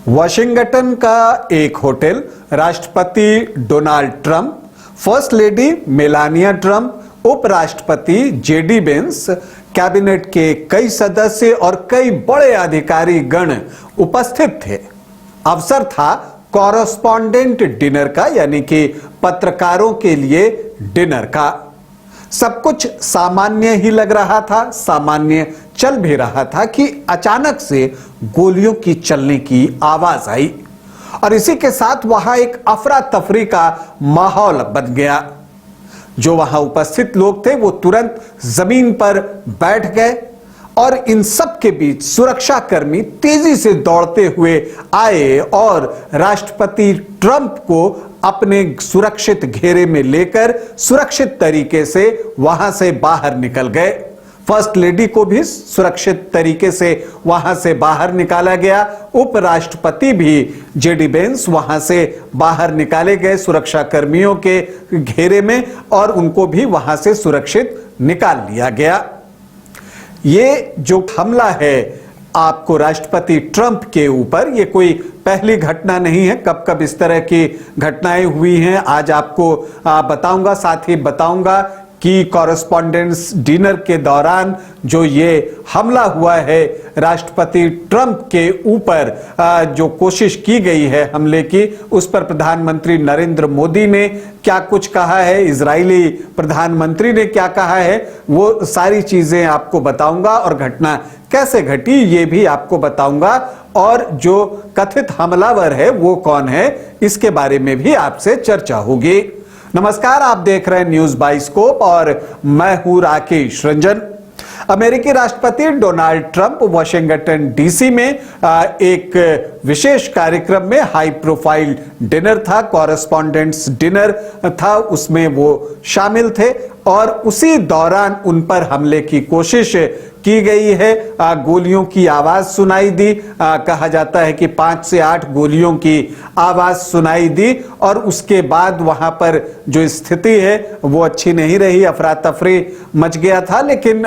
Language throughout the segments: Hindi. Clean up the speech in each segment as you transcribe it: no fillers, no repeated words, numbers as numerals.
वाशिंगटन का एक होटल, राष्ट्रपति Donald Trump, first lady Melania Trump, उपराष्ट्रपति जेडी वेंस, कैबिनेट के कई सदस्य और कई बड़े अधिकारी गण उपस्थित थे। अवसर था कॉरेस्पॉन्डेंट डिनर का, यानी कि पत्रकारों के लिए डिनर का। सब कुछ सामान्य ही लग रहा था, सामान्य चल भी रहा था कि अचानक से गोलियों की चलने की आवाज आई और इसी के साथ वहां एक अफरा तफरी का माहौल बन गया। जो वहां उपस्थित लोग थे वो तुरंत जमीन पर बैठ गए और इन सब के बीच सुरक्षा कर्मी तेजी से दौड़ते हुए आए और राष्ट्रपति ट्रंप को अपने सुरक्षित घेरे में लेकर सुरक्षित तरीके से वहां से बाहर निकल गए। फर्स्ट लेडी को भी सुरक्षित तरीके से वहां से बाहर निकाला गया। उपराष्ट्रपति भी जेडी वेंस वहां से बाहर निकाले गए सुरक्षा कर्मियों के घेरे में और उनको भी वहां से सुरक्षित निकाल लिया गया। ये जो हमला है आपको राष्ट्रपति ट्रंप के ऊपर, ये कोई पहली घटना नहीं है। कब कब इस तरह की घटनाएं हुई हैं आज आपको बताऊंगा। साथ ही बताऊंगा कि कॉरेस्पॉन्डेंस डिनर के दौरान जो ये हमला हुआ है राष्ट्रपति ट्रंप के ऊपर, जो कोशिश की गई है हमले की, उस पर प्रधानमंत्री नरेंद्र मोदी ने क्या कुछ कहा है, इजरायली प्रधानमंत्री ने क्या कहा है, वो सारी चीजें आपको बताऊंगा और घटना कैसे घटी ये भी आपको बताऊंगा। और जो कथित हमलावर है वो कौन है, इसके बारे में भी आपसे चर्चा होगी। नमस्कार, आप देख रहे हैं न्यूज बाइस्कोप और मैं हूं राकेश रंजन। अमेरिकी राष्ट्रपति डोनाल्ड ट्रंप वाशिंगटन डीसी में एक विशेष कार्यक्रम में हाई प्रोफाइल डिनर था, कॉरेस्पॉन्डेंट्स डिनर था, उसमें वो शामिल थे और उसी दौरान उन पर हमले की कोशिश की गई है। गोलियों की आवाज सुनाई दी, कहा जाता है कि 5 से 8 गोलियों की आवाज सुनाई दी और उसके बाद वहां पर जो स्थिति है वो अच्छी नहीं रही, अफरा तफरी मच गया था। लेकिन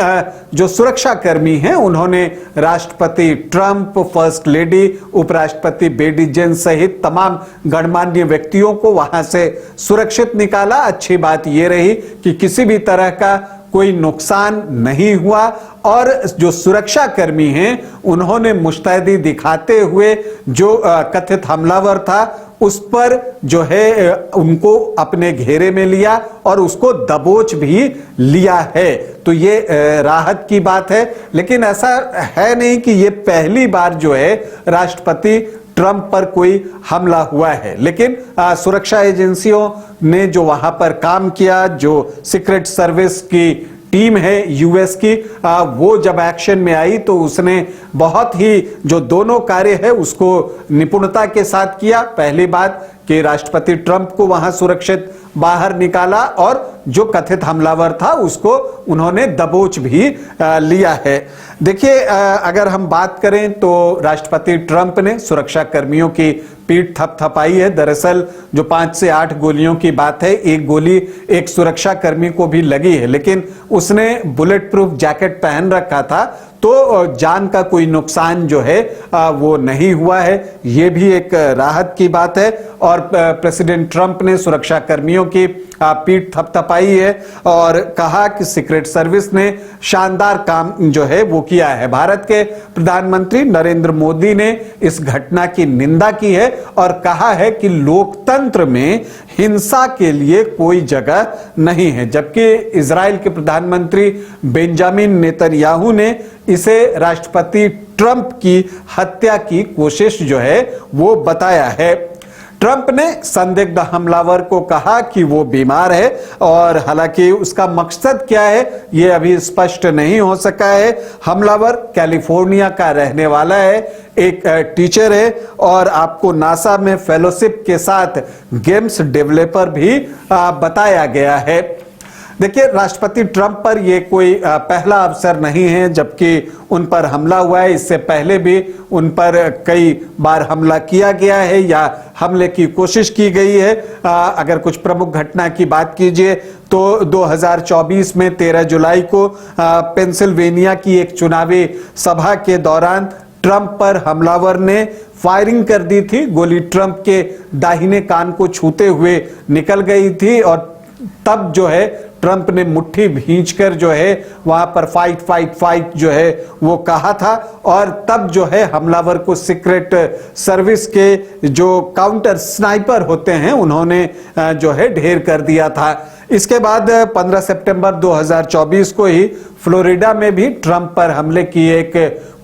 जो सुरक्षा कर्मी हैं उन्होंने राष्ट्रपति ट्रंप, फर्स्ट लेडी, उपराष्ट्रपति बेडी जेन्स सहित तमाम गणमान्य व्यक्तियों को वहां से सुरक्षित निकाला। अच्छी बात यह रही कि किसी भी तरह का कोई नुकसान नहीं हुआ और जो सुरक्षा कर्मी हैं उन्होंने मुस्तैदी दिखाते हुए जो कथित हमलावर था उस पर जो है उनको अपने घेरे में लिया और उसको दबोच भी लिया है। तो ये राहत की बात है। लेकिन ऐसा है नहीं कि ये पहली बार जो है राष्ट्रपति ट्रंप पर कोई हमला हुआ है। लेकिन सुरक्षा एजेंसियों ने जो वहां पर काम किया, जो सीक्रेट सर्विस की टीम है यूएस की, वो जब एक्शन में आई तो उसने बहुत ही जो दोनों कार्य है उसको निपुणता के साथ किया। पहली बात कि राष्ट्रपति ट्रंप को वहां सुरक्षित बाहर निकाला और जो कथित हमलावर था उसको उन्होंने दबोच भी लिया है। देखिए, अगर हम बात करें तो राष्ट्रपति ट्रंप ने सुरक्षा कर्मियों की पीठ थपथपाई है। दरअसल जो 5 से 8 गोलियों की बात है, एक गोली एक सुरक्षा कर्मी को भी लगी है, लेकिन उसने बुलेट प्रूफ जैकेट पहन रखा था तो जान का कोई नुकसान जो है वो नहीं हुआ है। ये भी एक राहत की बात है। और प्रेसिडेंट ट्रंप ने सुरक्षा कर्मियों की पीठ थपथपाई है और कहा कि सीक्रेट सर्विस ने शानदार काम जो है वो किया है। भारत के प्रधानमंत्री नरेंद्र मोदी ने इस घटना की निंदा की है और कहा है कि लोकतंत्र में हिंसा के लिए कोई जगह नहीं है। जबकि इजराइल के प्रधानमंत्री बेंजामिन नेतन्याहू ने इसे राष्ट्रपति ट्रंप की हत्या की कोशिश जो है वो बताया है। ट्रंप ने संदिग्ध हमलावर को कहा कि वो बीमार है और हालांकि उसका मकसद क्या है ये अभी स्पष्ट नहीं हो सका है। हमलावर कैलिफोर्निया का रहने वाला है, एक टीचर है और आपको नासा में फेलोशिप के साथ गेम्स डेवलपर भी बताया गया है। देखिए, राष्ट्रपति ट्रंप पर यह कोई पहला अवसर नहीं है जबकि उन पर हमला हुआ है। इससे पहले भी उन पर कई बार हमला किया गया है या हमले की कोशिश की गई है। अगर कुछ प्रमुख घटना की बात कीजिए तो 2024 में 13 जुलाई को पेंसिल्वेनिया की एक चुनावी सभा के दौरान ट्रंप पर हमलावर ने फायरिंग कर दी थी। गोली ट्रंप के दाहिने कान को छूते हुए निकल गई थी और तब जो है ट्रंप ने मुट्ठी भींचकर जो है वहां पर फाइट फाइट फाइट जो है वो कहा था और तब जो है हमलावर को सीक्रेट सर्विस के जो काउंटर स्नाइपर होते हैं उन्होंने जो है ढेर कर दिया था। इसके बाद 15 सितंबर 2024 को ही फ्लोरिडा में भी ट्रंप पर हमले की एक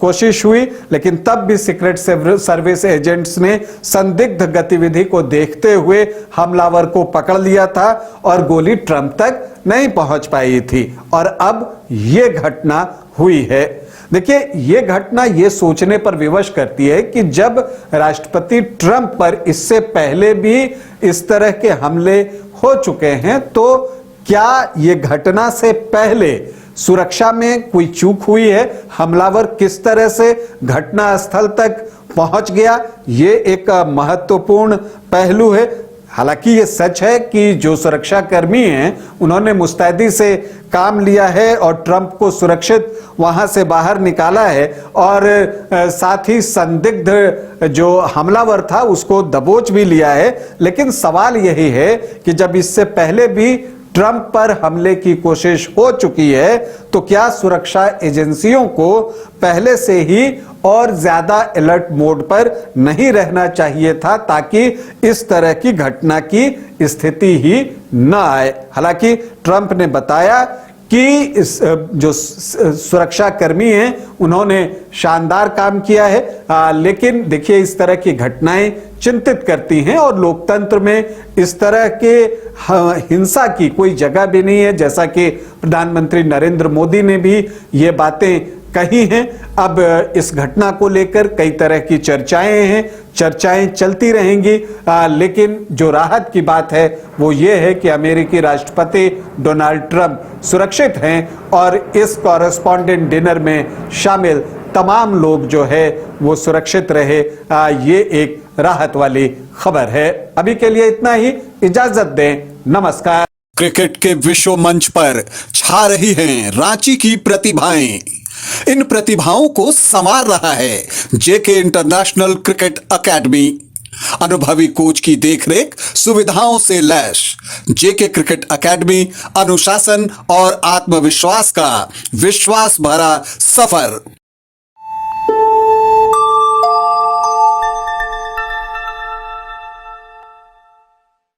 कोशिश हुई, लेकिन तब भी सीक्रेट सर्विस एजेंट्स ने संदिग्ध गतिविधि को देखते हुए हमलावर को पकड़ लिया था और गोली ट्रंप तक नहीं पहुंच पाई थी और अब यह घटना हुई है। देखिए, यह घटना यह सोचने पर विवश करती है कि जब राष्ट्रपति ट्रंप पर इससे पहले भी इस तरह के हमले हो चुके हैं तो क्या यह घटना से पहले सुरक्षा में कोई चूक हुई है, हमलावर किस तरह से घटना स्थल तक पहुंच गया, यह एक महत्वपूर्ण पहलू है। हालांकि ये सच है कि जो सुरक्षा कर्मी हैं उन्होंने मुस्तैदी से काम लिया है और ट्रंप को सुरक्षित वहां से बाहर निकाला है और साथ ही संदिग्ध जो हमलावर था उसको दबोच भी लिया है। लेकिन सवाल यही है कि जब इससे पहले भी ट्रंप पर हमले की कोशिश हो चुकी है तो क्या सुरक्षा एजेंसियों को पहले से ही और ज्यादा अलर्ट मोड पर नहीं रहना चाहिए था ताकि इस तरह की घटना की स्थिति ही न आए। हालांकि ट्रंप ने बताया कि इस जो सुरक्षा कर्मी हैं उन्होंने शानदार काम किया है, लेकिन देखिए इस तरह की घटनाएं चिंतित करती हैं और लोकतंत्र में इस तरह के हिंसा की कोई जगह भी नहीं है। जैसा कि प्रधानमंत्री नरेंद्र मोदी ने भी ये बातें कही हैं। अब इस घटना को लेकर कई तरह की चर्चाएं हैं, चर्चाएं चलती रहेंगी, लेकिन जो राहत की बात है वो ये है कि अमेरिकी राष्ट्रपति डोनाल्ड ट्रंप सुरक्षित हैं और इस कॉरेस्पॉन्डेंट डिनर में शामिल तमाम लोग जो है वो सुरक्षित रहे। ये एक राहत वाली खबर है। अभी के लिए इतना ही, इजाजत दें, नमस्कार। क्रिकेट के विश्व मंच पर छा रही हैं रांची की प्रतिभाएं। इन प्रतिभाओं को संवार रहा है जेके इंटरनेशनल क्रिकेट एकेडमी। अनुभवी कोच की देखरेख, सुविधाओं से लैस जेके क्रिकेट एकेडमी अनुशासन और आत्मविश्वास का विश्वास भरा सफर।